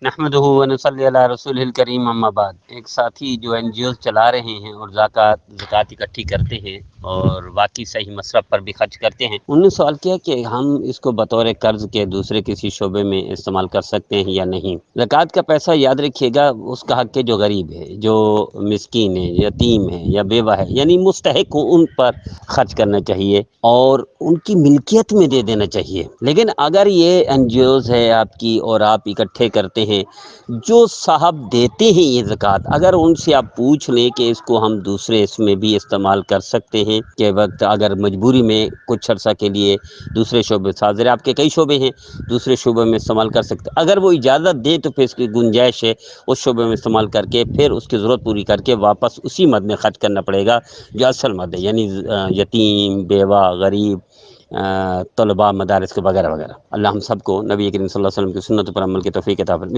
نحمدہ و نصلی علی رسول الکریم، اما بعد۔ ایک ساتھی جو این جی اوز چلا رہے ہیں اور زکوٰۃ اکٹھی کرتے ہیں اور باقی صحیح مصرف پر بھی خرچ کرتے ہیں، انہوں نے سوال کیا کہ ہم اس کو بطور قرض کے دوسرے کسی شعبے میں استعمال کر سکتے ہیں یا نہیں۔ زکوٰۃ کا پیسہ یاد رکھیے گا اس کا حق ہے جو غریب ہے، جو مسکین ہے، یتیم ہے یا بیوہ ہے، یعنی مستحق ہوں، ان پر خرچ کرنا چاہیے اور ان کی ملکیت میں دے دینا چاہیے۔ لیکن اگر یہ این جی اوز ہے آپ کی اور آپ اکٹھے کرتے ہیں، جو صاحب دیتے ہیں یہ زکوٰۃ، اگر ان سے آپ پوچھ لیں کہ اس کو ہم دوسرے اس میں بھی استعمال کر سکتے ہیں کہ وقت اگر مجبوری میں کچھ عرصہ کے لیے دوسرے شعبے حاضر آپ کے کئی شعبے ہیں، دوسرے شعبے میں استعمال کر سکتے، اگر وہ اجازت دے تو پھر اس کی گنجائش ہے اس شعبے میں استعمال کر کے پھر اس کی ضرورت پوری کر کے واپس اسی مد میں خرچ کرنا پڑے گا جو اصل مد ہے، یعنی یتیم، بیوہ، غریب، طلباء، مدارس کے وغیرہ وغیرہ۔ اللہ ہم سب کو نبی کریم صلی اللہ علیہ وسلم کی سنت پر عمل کی توفیق عطا فرمائے۔